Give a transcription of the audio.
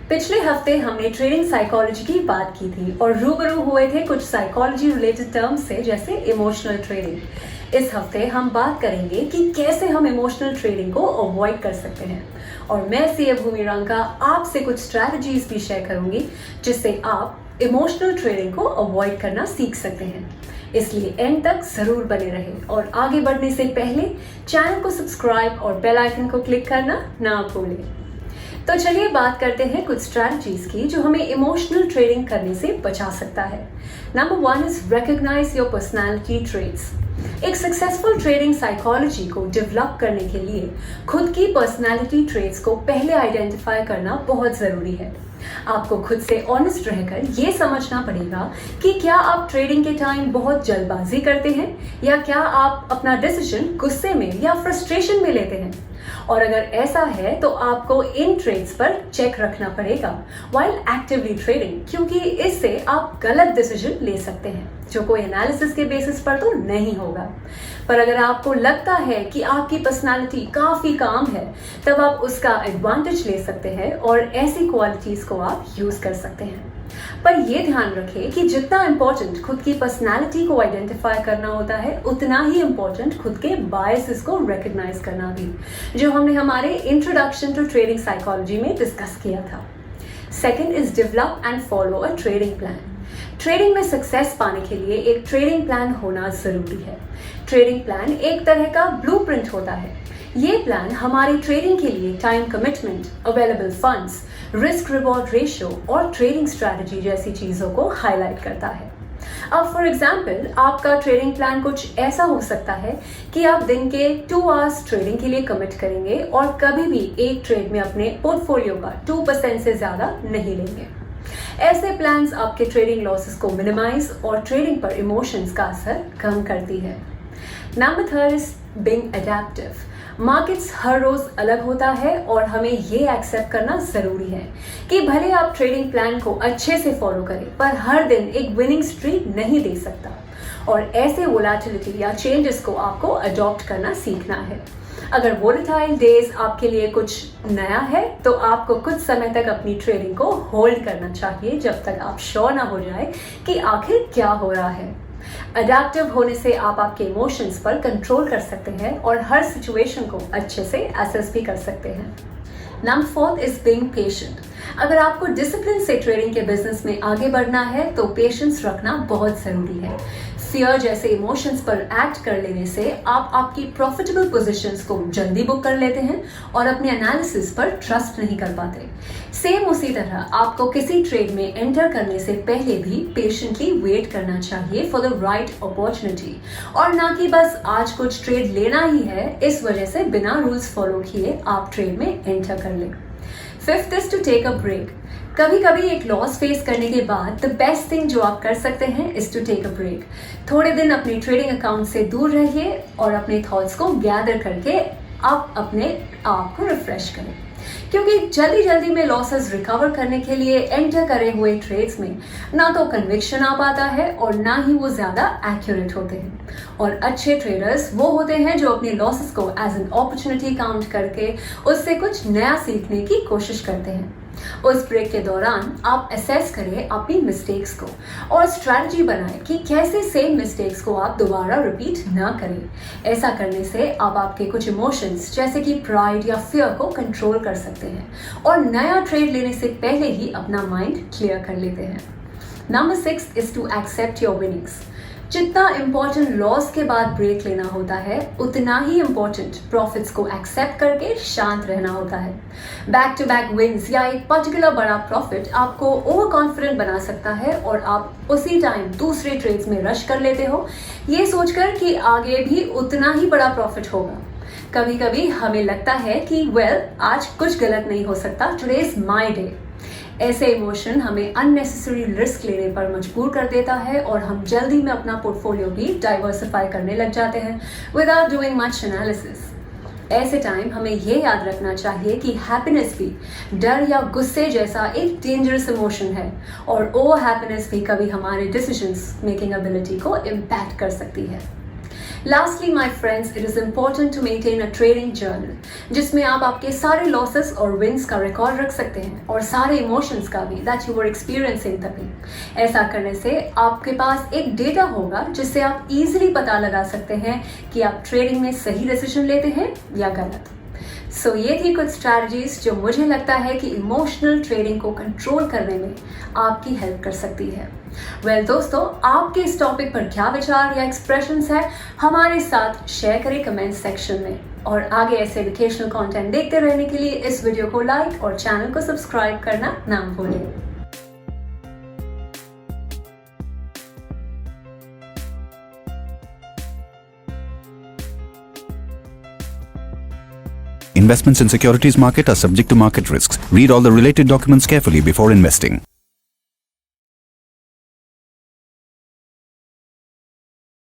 पिछले हफ्ते हमने ट्रेडिंग साइकोलॉजी की बात की थी और रूबरू हुए थे कुछ साइकोलॉजी रिलेटेड टर्म्स से, जैसे इमोशनल ट्रेडिंग। इस हफ्ते हम बात करेंगे कि कैसे हम इमोशनल ट्रेडिंग को अवॉइड कर सकते हैं, और मैं सीए भूमि रंका आपसे कुछ स्ट्रैटेजीज भी शेयर करूंगी जिससे आप इमोशनल ट्रेडिंग को अवॉइड करना सीख सकते हैं। इसलिए एंड तक जरूर बने रहें और आगे बढ़ने से पहले चैनल को सब्सक्राइब और बेल आइकन को क्लिक करना ना भूलें। तो चलिए बात करते हैं कुछ स्ट्रैटेजीज की जो हमें इमोशनल ट्रेडिंग करने से बचा सकता है। Number 1 is recognise your personality traits. एक सक्सेसफुल ट्रेडिंग साइकोलॉजी को डेवलप करने के लिए खुद की पर्सनालिटी ट्रेट्स को पहले आइडेंटिफाई करना बहुत जरूरी है। आपको खुद से ऑनेस्ट रहकर ये समझना पड़ेगा कि क्या आप ट्रेडिंग के टाइम बहुत जल्दबाजी करते हैं या क्या आप अपना डिसीजन गुस्से में या फ्रस्ट्रेशन में लेते हैं, और अगर ऐसा है तो आपको इन ट्रेड्स पर चेक रखना पड़ेगा व्हाइल एक्टिवली ट्रेडिंग, क्योंकि इससे आप गलत डिसीजन ले सकते हैं जो कोई एनालिसिस के बेसिस पर तो नहीं होगा। पर अगर आपको लगता है कि आपकी पर्सनालिटी काफी काम है, तब आप उसका एडवांटेज ले सकते हैं और ऐसी क्वालिटीज को आप यूज कर सकते हैं। पर यह ध्यान रखें कि जितना इंपॉर्टेंट खुद की पर्सनालिटी को आइडेंटिफाई करना होता है, उतना ही इंपॉर्टेंट खुद के बायसेस को रिकॉग्नाइज करना भी, जो हमने हमारे इंट्रोडक्शन टू ट्रेडिंग साइकोलॉजी में डिस्कस किया था। Second is develop and follow a trading plan. Trading में सक्सेस पाने के लिए एक ट्रेडिंग प्लान होना जरूरी है। ट्रेडिंग प्लान एक तरह का ब्लूप्रिंट होता है। ये प्लान हमारी ट्रेडिंग के लिए time commitment, available funds, risk reward ratio और ट्रेडिंग स्ट्रैटेजी जैसी चीजों को हाईलाइट करता है। अब फॉर एग्जाम्पल आपका ट्रेडिंग प्लान कुछ ऐसा हो सकता है कि आप दिन के 2 आवर्स ट्रेडिंग के लिए कमिट करेंगे और कभी भी एक ट्रेड में अपने पोर्टफोलियो का 2% से ज्यादा नहीं लेंगे। ऐसे प्लान्स आपके ट्रेडिंग लॉसेस को मिनिमाइज और ट्रेडिंग पर इमोशंस का असर कम करती है। Number 3 is being adaptive. Markets हर रोज अलग होता है और हमें ये एक्सेप्ट करना जरूरी है कि भले आप ट्रेडिंग प्लान को अच्छे से फॉलो करें, पर हर दिन एक विनिंग स्ट्रीक नहीं दे सकता, और ऐसे वोलेटिलिटी या चेंजेस को आपको अडॉप्ट करना सीखना है। अगर वोलेटाइल डेज आपके लिए कुछ नया है तो आपको कुछ समय तक अपनी ट्रेडिंग को होल्ड करना चाहिए जब तक आप श्योर ना हो जाए कि आखिर क्या हो रहा है। अडैप्टिव होने से आप आपके इमोशंस पर कंट्रोल कर सकते हैं और हर सिचुएशन को अच्छे से असेस भी कर सकते हैं। Number 4 is being patient. अगर आपको डिसिप्लिन से ट्रेडिंग के बिजनेस में आगे बढ़ना है तो पेशेंस रखना बहुत जरूरी है। फियर जैसे इमोशंस पर एक्ट कर लेने से आप आपकी प्रॉफिटेबल पोजीशंस को जल्दी बुक कर लेते हैं और अपने एनालिसिस पर ट्रस्ट नहीं कर पाते। सेम उसी तरह आपको किसी ट्रेड में एंटर करने से पहले भी पेशेंटली वेट करना चाहिए फॉर द राइट अपॉर्चुनिटी, और ना कि बस आज कुछ ट्रेड लेना ही है इस वजह से बिना रूल्स फॉलो किए आप ट्रेड में एंटर कर लें। 5th is to take a break. कभी कभी एक लॉस फेस करने के बाद द बेस्ट थिंग जो आप कर सकते हैं is to take a break. थोड़े दिन अपने ट्रेडिंग अकाउंट से दूर रहिए और अपने थॉट्स को गैदर करके आप अपने आप को रिफ्रेश करें, क्योंकि जल्दी जल्दी में लॉसेस रिकवर करने के लिए एंटर करे हुए ट्रेड्स में ना तो कन्विक्शन आ पाता है और ना ही वो ज्यादा एक्यूरेट होते हैं। और अच्छे ट्रेडर्स वो होते हैं जो अपने लॉसेस को एज एन अपॉर्चुनिटी काउंट करके उससे कुछ नया सीखने की कोशिश करते हैं। उस ब्रेक के दौरान आप असेस करें अपनी मिस्टेक्स को और स्ट्रैटेजी बनाएं कि कैसे सेम मिस्टेक्स को आप दोबारा रिपीट ना करें। ऐसा करने से आप आपके कुछ इमोशंस जैसे कि प्राइड या फियर को कंट्रोल कर सकते हैं और नया ट्रेड लेने से पहले ही अपना माइंड क्लियर कर लेते हैं। Number 6 is to accept your winnings. जितना इंपॉर्टेंट लॉस के बाद ब्रेक लेना होता है, उतना ही इंपॉर्टेंट प्रॉफिट्स को एक्सेप्ट करके शांत रहना होता है। बैक टू बैक विन्स या एक पर्टिकुलर बड़ा प्रॉफिट आपको ओवर कॉन्फिडेंट बना सकता है और आप उसी टाइम दूसरे ट्रेड्स में रश कर लेते हो, ये सोचकर कि आगे भी उतना ही बड़ा प्रॉफिट होगा। कभी कभी हमें लगता है कि आज कुछ गलत नहीं हो सकता, टुडे इज माय डे। ऐसे इमोशन हमें अननेसेसरी रिस्क लेने पर मजबूर कर देता है और हम जल्दी में अपना पोर्टफोलियो भी डाइवर्सिफाई करने लग जाते हैं विदाउट डूइंग मच एनालिसिस। ऐसे टाइम हमें ये याद रखना चाहिए कि हैप्पीनेस भी डर या गुस्से जैसा एक डेंजरस इमोशन है, और ओवर हैप्पीनेस भी कभी हमारे डिसीजंस मेकिंग एबिलिटी को इम्पैक्ट कर सकती है। Lastly, my friends, it is important to maintain a trading journal जिसमें आप आपके सारे losses और wins का रिकॉर्ड रख सकते हैं और सारे इमोशंस का भी that you were experiencing तभी। ऐसा करने से आपके पास एक डेटा होगा जिससे आप इजीली पता लगा सकते हैं कि आप ट्रेडिंग में सही डिसीजन लेते हैं या गलत। सो ये थी कुछ स्ट्रैटेजीज जो मुझे लगता है कि इमोशनल ट्रेडिंग को कंट्रोल करने में आपकी हेल्प कर सकती है। वेल दोस्तों, आपके इस टॉपिक पर क्या विचार या एक्सप्रेशंस है हमारे साथ शेयर करें कमेंट सेक्शन में। और आगे ऐसे एजुकेशनल कंटेंट देखते रहने के लिए इस वीडियो को लाइक और चैनल को सब्सक्राइब करना ना भूलें। Investments in securities market are subject to market risks. Read all the related documents carefully before investing.